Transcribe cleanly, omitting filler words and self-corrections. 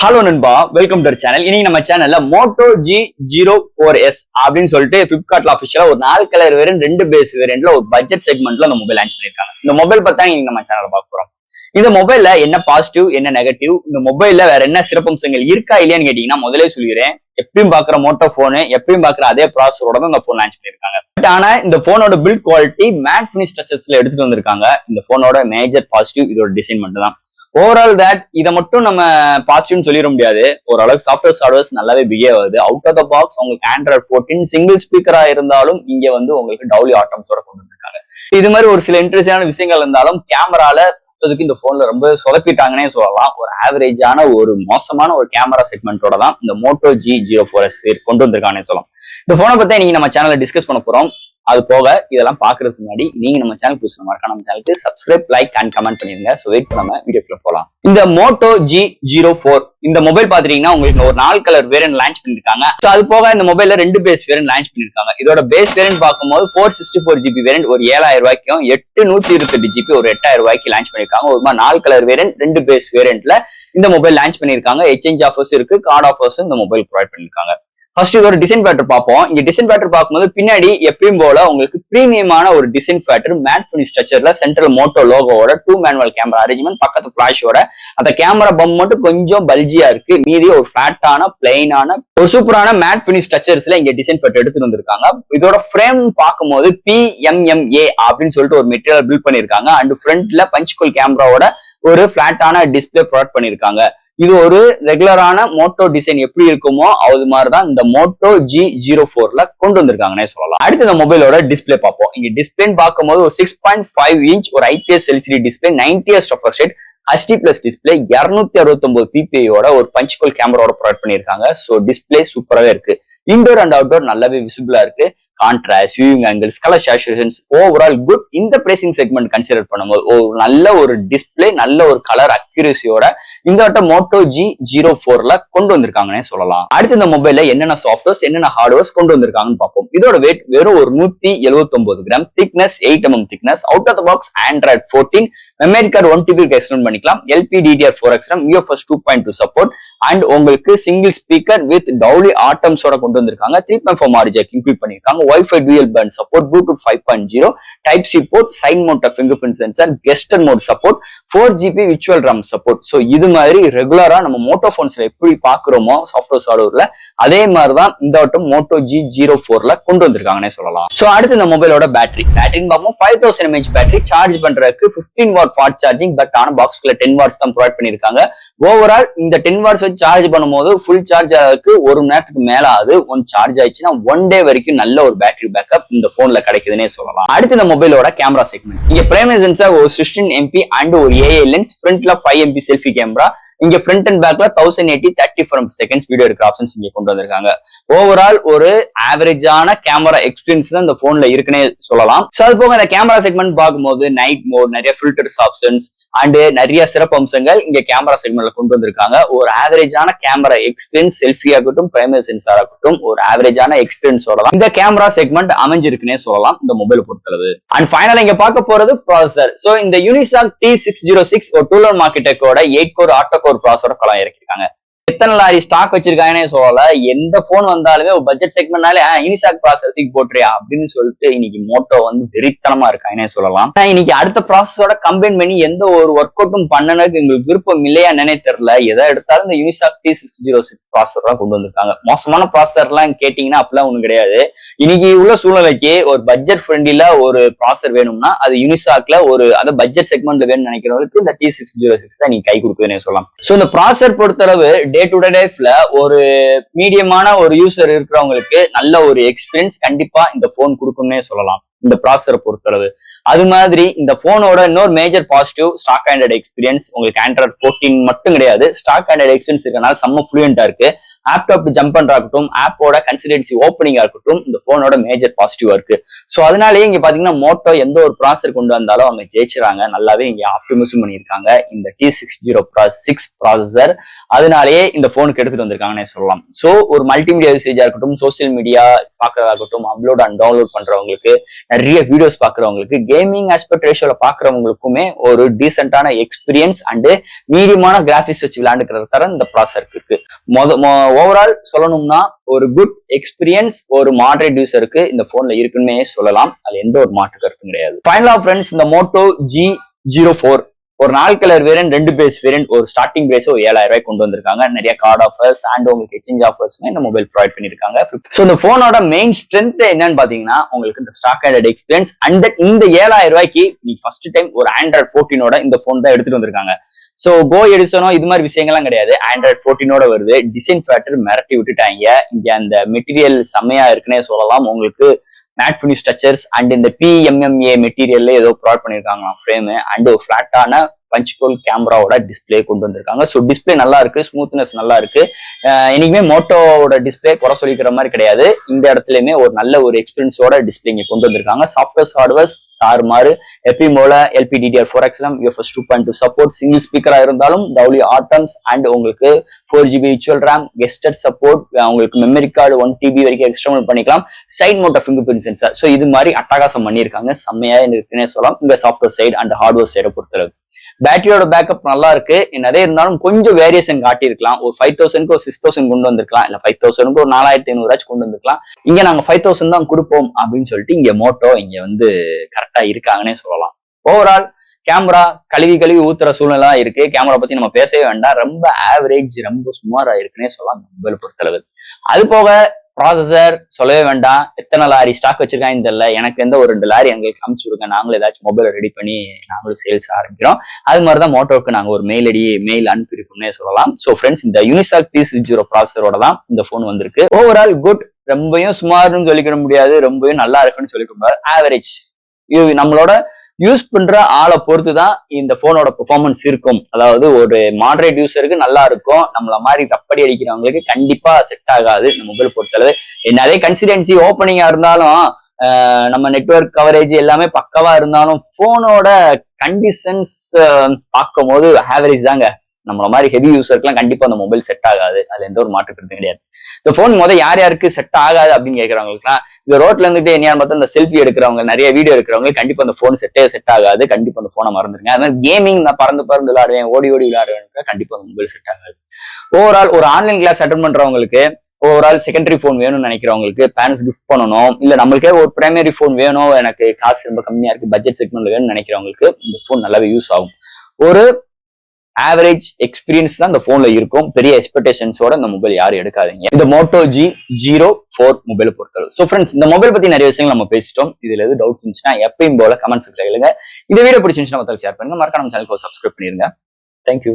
Hello நண்பா, welcome to channel. இன்னைக்கு நம்ம சேனல்ல Moto G04S அப்படின்னு சொல்லிட்டு பிளிப்கார்ட்ல அபிஷியலா ஒரு 4 கலர் வேரியன்ட் 2 பேஸ் வேரியன்ட்ல ஒரு பட்ஜெட் செக்மெண்ட்ல அந்த மொபைல் லான்ச் பண்ணிருக்காங்க. இந்த மொபைல் பார்த்தா இன்னைக்கு நம்ம சேனல்ல பார்க்க போறோம். இந்த மொபைல்ல என்ன பாசிட்டிவ் என்ன நெகட்டிவ், இந்த மொபைல்ல வேற என்ன சிறப்பம்சங்கள் இருக்கா இல்லையான்னு கேட்டீங்கன்னா முதலே சொல்லிடுறேன். எப்பயும் பாக்குற மோட்டோ போனு, எப்பயும் பாக்குற அதே ப்ராசஸரோட தான் இந்த போன் லான்ச் பண்ணிருக்காங்க. பட் ஆனா இந்த போனோட பில்ட் குவாலிட்டி மேட் ஃபினிஷ் டச்சஸ்ல எடுத்துட்டு வந்திருக்காங்க. இந்த போனோட மேஜர் பாசிட்டிவ் இதோட டிசைன் மட்டும் தான். ஓவரால் தட் இதை மட்டும் நம்ம பாசிட்டிவ்னு சொல்லிட முடியாது. ஓரளவுக்கு சாஃப்ட்வேர் ஹார்ட்வேர்ஸ் நல்லாவே பிஹேவ் ஆகுது. அவுட் ஆஃப் த பாக்ஸ் உங்களுக்கு Android 14 சிங்கிள் ஸ்பீக்கரா இருந்தாலும் இங்க வந்து உங்களுக்கு டவுலி ஆட்டம்ஸோட கொண்டு வந்திருக்காங்க. இது மாதிரி ஒரு சில இன்ட்ரெஸ்டான விஷயங்கள் இருந்தாலும் கேமரால இந்த போன்ல ரொம்ப சொதப்பிட்டாங்கன்னே சொல்லலாம். ஒரு ஆவரேஜான ஒரு மோசமான ஒரு கேமரா செக்மெண்டோட தான் இந்த Moto G04S கொண்டு வந்திருக்கானே சொல்லலாம். இந்த போனை பத்தி நீங்க நம்ம சேனல்ல டிஸ்கஸ் பண்ண போறோம். அது போக இதெல்லாம் பாக்குறதுக்கு முன்னாடி நீங்க நம்ம சேனல் புதுசா மறக்காம நம்ம சேனலுக்கு சப்ஸ்கிரைப், லைக் அண்ட் கமெண்ட் பண்ணிருங்க. சோ வெயிட் பண்ணாம வீடியோக்குள்ள போலாம். இந்த Moto G04 இந்த மொபைல் பாத்தீங்கன்னா உங்களுக்கு ஒரு 4 கலர் வேரியன்ட் லான்ச் பண்ணிருக்காங்க. சோ அது போக இந்த மொபைல்ல 2 பேஸ் வேரியன்ட் லான்ச் பண்ணிருக்காங்க. இதோட பேஸ் வேரியன்ட் பார்க்கும்போது 464GB வேரியன்ட் ஒரு 7000 ரூபாய்க்கும் 828GB ஒரு 8000 ரூபாய்க்கு லான்ச் பண்ணிருக்காங்க. ஒரு மாதிரி 4 கலர் வேரியன்ட் 2 பேஸ் வேரியன்ட்ல இந்த மொபைல் லான்ச் பண்ணிருக்காங்க. எக்ஸ்சேஞ்ச் ஆஃபர்ஸ் இருக்கு, கார்டு ஆஃபர்ஸ் இந்த மொபைல் ப்ரொவைட் பண்ணிருக்காங்க. ஃபர்ஸ்ட் இதோட டிசைன் ஃபேக்டர் பார்ப்போம். இங்க டிசைன் ஃபேக்டர் பார்க்கும்போது பின்னாடி எப்பயும் போல உங்களுக்கு பிரீமியமான ஒரு டிசைன் ஃபேக்டர் மேட் ஃபினிஷ் ஸ்ட்ரக்சர்ல சென்ட்ரல் மோட்டோ லோகோவோட 2 மேனுவல் கேமரா அரேஞ்ச்மெண்ட், பக்கத்து ஃபிளாஷோட அந்த கேமரா பம் மட்டும் கொஞ்சம் பல்ஜியா இருக்கு. மீதி ஒரு பிளாட்டான பிளைனான ஒரு சூப்பரான மேட் ஃபினிஷ் ஸ்ட்ரக்சர்ஸ்ல இங்க டிசைன் ஃபேக்டர் எடுத்துட்டு வந்திருக்காங்க. இதோட ஃப்ரேம் பார்க்கும்போது PMMA அப்படின்னு சொல்லிட்டு ஒரு மெட்டீரியல் பில்ட் பண்ணிருக்காங்க. அண்ட் ஃப்ரண்ட்ல பஞ்ச்கோல் கேமராவோட ஒரு பிளாட்டான டிஸ்பிளே ப்ரொவைட் பண்ணிருக்காங்க. இது ஒரு ரெகுலரான மோட்டோ டிசைன் எப்படி இருக்குமோ அது மாதிரிதான் இந்த Moto G04ல கொண்டு வந்திருக்காங்கன்னே சொல்லலாம். அடுத்து இந்த மொபைலோட டிஸ்பிளே பார்ப்போம். இங்க டிஸ்பிளேன்னு பார்க்கும்போது ஒரு 6.5 இன்ச் ஒரு IPS LCD display, 90Hz refresh rate, HD+ display, 269 ppi ஒரு பஞ்ச்கோல் கேமராவோட ப்ரொவைட் பண்ணிருக்காங்க. சோ டிஸ்பிளே சூப்பராகவே இருக்கு. இன்டோர் அண்ட் அவுட்டோர் நல்லாவே விசிபிளா இருக்கு. Contrast, viewing angles, colour saturations overall good. இந்த பிரைசிங் செக்மெண்ட் கன்சிடர் பண்ணும்போது நல்ல ஒரு டிஸ்பிளே, நல்ல ஒரு கலர் அக்யூரசியோட இந்த வட்டம் Moto G04ல கொண்டு வந்திருக்காங்கன்னே சொல்லலாம். அடுத்து இந்த மொபைல்ல என்னென்ன சாஃப்ட்வேர்ஸ் என்னென்ன ஹார்ட்வேர்ஸ் கொண்டு வந்திருக்காங்கன்னு பார்ப்போம். இதோட வெயிட் வெறும் ஒரு 179 gram, thickness 8mm thickness, out of the box Android 14, memory card 1TB extend பண்ணிக்கலாம், LPDDR4X RAM, UFS 2.2 support and உங்களுக்கு சிங்கிள் ஸ்பீக்கர் வித் டவுலி ஆட்டம்ஸோட கொண்டு வந்திருக்காங்க. 3.4 ஆடியோ ஜாக் இன்க்ளூட் பண்ணிருக்காங்க. Wi-Fi dual band support, Bluetooth 5.0, Type-C port, side mount fingerprint sensor, gesture mode support, 4GB virtual RAM support. So இது மாதிரி ரெகுலரா நம்ம Moto போன்ஸ்ல எப்படி பாக்குறோமோ சாஃப்ட்வேர் ஹார்ட்வேர்ல அதே மாதிரிதான் இந்த வட்டம் Moto G04ல கொண்டு வந்திருக்காங்கன்னே சொல்லலாம். சோ அடுத்து இந்த மொபைலோட பேட்டரின்னு பார்ப்போம். 5000 mAh பேட்டரி, சார்ஜ் பண்றதுக்கு 15 வாட் ஃபாஸ்ட் சார்ஜிங். பட் ஆனா பாக்ஸ்க்குள்ள 10 வாட்ஸ் தான் ப்ரொவைட் பண்ணிருக்காங்க. ஓவரால் இந்த 10 வாட்ஸ் வச்சு சார்ஜ் பண்ணும்போது ஃபுல் சார்ஜ் ஆகிறதுக்கு 1 மணி நேரத்துக்கு மேல ஆகுது. ஒன் சார்ஜ் ஆயிடுச்சுன்னா 1 டே வரைக்கும் நல்ல ஒரு பேட்டரி பேக்கப் இந்த போன்ல கிடைக்குதுன்னே சொல்லலாம். அடுத்து இந்த மொபைலோட கேமரா செக்மெண்ட். இங்க பிரைமரி சென்சார் ஒரு 16MP அண்ட் ஒரு AI லென்ஸ், ஃப்ரண்ட்ல 5MP செல்ஃபி கேமரா. இங்க ஃப்ரண்ட் அண்ட் பேக்ல 1080 30 frames வீடியோ எடுக்கிற ஆப்ஷன்ஸ் இங்க கொண்டு வந்திருக்காங்க. ஓவரால் ஒரு ஆவரேஜான கேமரா எக்ஸ்பீரியன்ஸ் தான் இந்த போன்ல இருக்குன்னே சொல்லலாம். சோ அது போக இந்த கேமரா செக்மெண்ட் பார்க்கும்போது நைட் மோட், நிறைய ஃபில்டர்ஸ் ஆப்ஷன்ஸ் அண்ட் நிறைய சிறப்பு அம்சங்கள் இங்க கேமரா செக்மெண்ட்ல கொண்டு வந்திருக்காங்க. ஒரு ஆவரேஜான கேமரா எக்ஸ்பீரியன்ஸ், செல்ஃபி ஆகட்டும் பிரைமரி சென்சார் ஆகட்டும் ஒரு ஆவரேஜான எக்ஸ்பீரியன்ஸோட தான் இந்த கேமரா செக்மெண்ட் அமைஞ்சிருக்குன்னே சொல்லலாம் இந்த மொபைல் பொறுத்தளவு. அண்ட் ஃபைனலா இங்க பார்க்க போறது ப்ராசஸர். சோ இந்த யூனிசாக் T606 ஒரு 2 மார்க்கெட்டோட 8 கோர் ஆட்டோ ப்ராசஸரோட கலம் இறக்கிருக்காங்க. எத்தனை லாரி ஸ்டாக் வச்சிருக்காங்கன்னே சொல்லல. எந்த போன் வந்தாலுமே ஒரு பட்ஜெட் செக்மெண்ட்னாலே யூனிசாக் ப்ராசஸர் தூக்கி போட்டுறியா அப்படின்னு சொல்லிட்டு இன்னைக்கு மோட்டோ வந்து வெறித்தனமா இருக்காங்கன்னே சொல்லலாம். இன்னைக்கு அடுத்த ப்ராசஸோட கம்பைன் பண்ணி எந்த ஒரு ஒர்க் அவுட்டும் பண்ணனுக்கு எங்களுக்கு விருப்பம் இல்லையா என்னன்னே தெரியல. எதை எடுத்தாலும் இந்த யூனிசாக் T606 ப்ராசஸர் கொண்டு வந்திருக்காங்க. மோசமான ப்ராசஸர் எல்லாம் கேட்டீங்கன்னா அப்பெல்லாம் ஒண்ணும் கிடையாது. இன்னைக்கு உள்ள சூழ்நிலைக்கு ஒரு பட்ஜெட் ஃப்ரெண்ட்லில ஒரு ப்ராசஸர் வேணும்னா அது யூனிசாக்ல ஒரு அதை பட்ஜெட் செக்மெண்ட்ல வேணும்னு நினைக்கிறவங்களுக்கு இந்த T606 தான் நீங்க கை கொடுக்குதுன்னே சொல்லலாம். சோ இந்த ப்ராசஸர் பொறுத்தளவு டே டு டே லைஃப்ல ஒரு மீடியமான ஒரு யூசர் இருக்கிறவங்களுக்கு நல்ல ஒரு எக்ஸ்பீரியன்ஸ் கண்டிப்பா இந்த போன் கொடுக்கும்னே சொல்லலாம் இந்த ப்ராசஸரை பொறுத்தளவு. அது மாதிரி இந்த போனோட இன்னொரு major positive stock Android experience. உங்களுக்கு Android 14 மட்டும் கிடையாது, ஸ்டாக் ஆண்ட்ராய்டு எக்ஸ்பீரியன்ஸ் இருக்கனால செம்ம ஃப்ளூயண்டா இருக்கு. ஆப் டு ஆப் ஜம்ப் பண்றா இருக்கட்டும், ஆப்போட கன்சிடென்சி ஓப்பனிங்கா இருக்கட்டும் இந்த போனோட மேஜர் பாசிட்டிவா இருக்கு. சோ அதனாலேயே இங்க பாத்தீங்கன்னா மோட்டோ எந்த ஒரு ப்ராசஸர் கொண்டு வந்தாலும் அவங்க ஜெயிச்சுறாங்க. நல்லாவே இங்க ஆப்டிமைஸ் பண்ணியிருக்காங்க இந்த T606 ப்ராசஸர். அதனாலேயே இந்த போனுக்கு எடுத்துட்டு வந்திருக்காங்கன்னே சொல்லலாம். சோ ஒரு மல்டிமீடியா யூசேஜா இருக்கட்டும், சோசியல் மீடியா பாக்குறதா இருக்கட்டும், அப்லோட் அண்ட் டவுன்லோட் பண்றவங்களுக்கு நிறைய வீடியோஸ் பாக்குறவங்களுக்கு, கேமிங் ஆஸ்பெக்ட் ரேஷியோல பாக்குறவங்களுக்குமே ஒரு டீசென்டான எக்ஸ்பீரியன்ஸ் அண்ட் மீடியமான கிராபிக்ஸ் வச்சு விளையாண்டுக்கிற தர இந்த ப்ராசஸருக்கு இருக்கு. ஓவரால் சொல்லணும்னா ஒரு குட் எக்ஸ்பீரியன்ஸ் ஒரு மாடரேட் யூசருக்கு இந்த போன்ல இருக்குன்னே சொல்லலாம். அது எந்த ஒரு மாற்று கருத்தும் கிடையாது. ஃபைனலா ஃப்ரெண்ட்ஸ், இந்த Moto G04 ஒரு 4 கலர் வேரியன்ட், 2 பேஸ் வேரியன்ட், ஒரு ஸ்டார்டிங் பிரைஸ் 7,000 ரூபாய் கொண்டு வந்திருக்காங்க. நிறைய கார்டு ஆஃபர்ஸ் அண்ட் உங்களுக்கு எக்ஸ்சேஞ்ச் ஆஃபர்ஸ்மே இந்த மொபைல் ப்ரொவைட் பண்ணிருக்காங்க. சோ இந்த போனோட மெயின் ஸ்ட்ரென்த் என்னன்னு பாத்தீங்கன்னா, உங்களுக்கு இந்த ஸ்டாக் ஆண்டட் எக்ஸ்பீரியன்ஸ் அண்ட் இந்த 7,000 ரூபாய்க்கு நீ ஃபர்ஸ்ட் டைம் ஒரு Android 14 இந்த போன் தான் எடுத்துட்டு வந்திருக்காங்க. சோ கோ எடிசனோ இது மாதிரி விஷயங்கள்லாம் கிடையாது. Android 14 வருது. டிசைன் ஃபேக்டர் மிரட்டி விட்டுட்டாங்க. இங்க அந்த மெட்டீரியல் செம்மையா இருக்குன்னே சொல்லலாம். உங்களுக்கு மேட் ஃபினிஷ் ஸ்ட்ரக்சர்ஸ் அண்ட் இந்த PMMA மெட்டீரியல்ல ஏதோ ப்ரொவைட் பண்ணிருக்காங்க ஃப்ரேம் அண்ட் ஒரு ஃபிளாட்டான பஞ்ச் ஹோல் கேமராவோட டிஸ்பிளே கொண்டு வந்திருக்காங்க. ஸோ டிஸ்பிளே நல்லா இருக்கு, ஸ்மூத்னஸ் நல்லா இருக்கு. என்னைக்குமே மோட்டோவோட டிஸ்பிளே குறை சொல்லிக்கிற மாதிரி கிடையாது. இந்த இடத்துலயுமே ஒரு நல்ல ஒரு எக்ஸ்பீரியன்ஸோட டிஸ்பிளே இங்க கொண்டு வந்திருக்காங்க. சாஃப்ட்வேர்ஸ் ஹார்ட்வேர்ஸ் தாறுமாறு, எப்பயும் போல LPDDR4X UFS 2.2 சப்போர்ட், சிங்கிள் ஸ்பீக்கரா இருந்தாலும் டவுலி ஆட்டம்ஸ் அண்ட் உங்களுக்கு 4GB விர்ச்சுவல் ரேம், கெஸ்டட் சப்போர்ட், உங்களுக்கு மெமரி கார்டு 1TB வரைக்கும் எக்ஸ்டர்னல் பண்ணிக்கலாம். Side moto fingerprint sensor. So இது மாதிரி அட்டகாசம் பண்ணியிருக்காங்க. செம்மையா இருக்குன்னே சொல்லலாம் இந்த சாஃப்ட்வேர் சைடு அண்ட் ஹார்ட்வேர் சைடை பொறுத்தளவு. பேட்டரியோட பேக்கப் நல்லா இருக்கு. நிறைய இருந்தாலும் கொஞ்சம் வேரியேஷன் காட்டியிருக்கலாம். ஒரு 5,000க்கு ஒரு 6,000 கொண்டு வந்திருக்கலாம். இல்ல 5,000க்கு ஒரு 4,500 கொண்டு வந்திருக்கலாம். இங்க நாங்க 5,000 தான் கொடுப்போம் அப்படின்னு சொல்லிட்டு இங்க மோட்டோ இங்க வந்து கரெக்டா இருக்காங்கன்னே சொல்லலாம். ஓவரால் கேமரா கழுவி ஊத்துற சூழ்நிலை இருக்கு. கேமரா பத்தி நம்ம பேசவே வேண்டாம். ரொம்ப ஆவரேஜ், ரொம்ப சுமாரா இருக்குன்னே சொல்லலாம் மொபைல் பொறுத்தளவு. அது போக ப்ராசஸர் சொல்லவே வேண்டாம். எத்தனை லாரி ஸ்டாக் வச்சிருக்காங்க தெரியல. எனக்கு எந்த ஒரு 2 லாரி எங்களுக்கு அனுப்பிச்சு விடுங்க, நாங்களும் ஏதாச்சும் மொபைல் ரெடி பண்ணி நாங்களும் சேல்ஸ் ஆரம்பிக்கிறோம். அது மாதிரிதான் மோட்டோவுக்கு நாங்க ஒரு மெயில் அனுப்பியிருக்கோம்னே சொல்லலாம். ஸோ ஃப்ரெண்ட்ஸ், இந்த யூனிசாக் T60 ப்ராசஸரோட தான் இந்த போன் வந்திருக்கு. Overall good. ரொம்பவும் சுமார்னு சொல்லிக்க முடியாது, ரொம்பவும் நல்லா இருக்குன்னு சொல்லிக்க முடியாது. ஆவரேஜ். நம்மளோட யூஸ் பண்ற ஆளை பொறுத்து தான் இந்த போனோட பெர்ஃபார்மன்ஸ் இருக்கும். அதாவது ஒரு மாடரேட் யூசருக்கு நல்லா இருக்கும். நம்மள மாதிரி கப்படி அடிக்கிறவங்களுக்கு கண்டிப்பா செட் ஆகாது இந்த மொபைல் பொறுத்தளவு. நிறைய கன்சிடென்சி ஓப்பனிங்கா இருந்தாலும், நம்ம நெட்வொர்க் கவரேஜ் எல்லாமே பக்கவா இருந்தாலும், போனோட கண்டிஷன்ஸ் பார்க்கும் போது ஆவரேஜ் தாங்க. நம்மள மாதிரி ஹெவி யூசருக்குலாம் கண்டிப்பா அந்த மொபைல் செட் ஆகாது. அதுல எந்த ஒரு மாற்று கருத்தும் கிடையாது. இந்த போன் யார் யாருக்கு செட் ஆகாது அப்படின்னு கேட்கறவங்களுக்குலாம், இந்த ரோட்ல இருந்துட்டு என்ன பார்த்தா இந்த செல்ஃபி எடுக்கிறவங்க, நிறைய வீடியோ எடுக்கிறவங்க கண்டிப்பா அந்த போன் செட் ஆகாது. கண்டிப்பா அந்த போனை மறந்துருங்க. அது மாதிரி கேமிங் நான் பறந்து விளையாடுவேன், ஓடி விளையாடுவேன், கண்டிப்பா அந்த மொபைல் செட் ஆகாது. ஓவரால் ஒரு ஆன்லைன் கிளாஸ் அட்டன் பண்றவங்களுக்கு, ஓவரால் செகண்டரி போன் வேணும்னு நினைக்கிறவங்களுக்கு, பேரண்ட்ஸ் கிஃப்ட் பண்ணணும், இல்ல நம்மளுக்கே ஒரு பிரைமரி போன் வேணும், எனக்கு காசு ரொம்ப கம்மியா இருக்கு, பட்ஜெட் செக்மெண்ட்ல வேணும்னு நினைக்கிறவங்களுக்கு இந்த போன் நல்லாவே யூஸ் ஆகும். ஒரு ஆவரேஜ் எக்ஸ்பீரியன்ஸ் தான் இந்த போன்ல இருக்கும். பெரிய எக்ஸ்பெக்டேஷன்ஸோட இந்த மொபைல் யாரும் எடுக்காதீங்க இந்த Moto G04 மொபைல் பொறுத்தளவு. சோ ஃப்ரெண்ட்ஸ், இந்த மொபைல் பத்தி நிறைய விஷயங்கள் நம்ம பேசிட்டோம். இதுல எது டவுட்ஸ் இருந்துச்சுன்னா எப்பயும் போல கமெண்ட் செக்ஷன்ல கேளுங்க. இந்த வீடியோ பிடிச்சிருந்துச்சுன்னா மத்தவங்களுக்கு ஷேர் பண்ணுங்க. மறக்காம நம்ம சேனலுக்கு சப்ஸ்கிரைப் பண்ணிருங்க. தேங்க்யூ.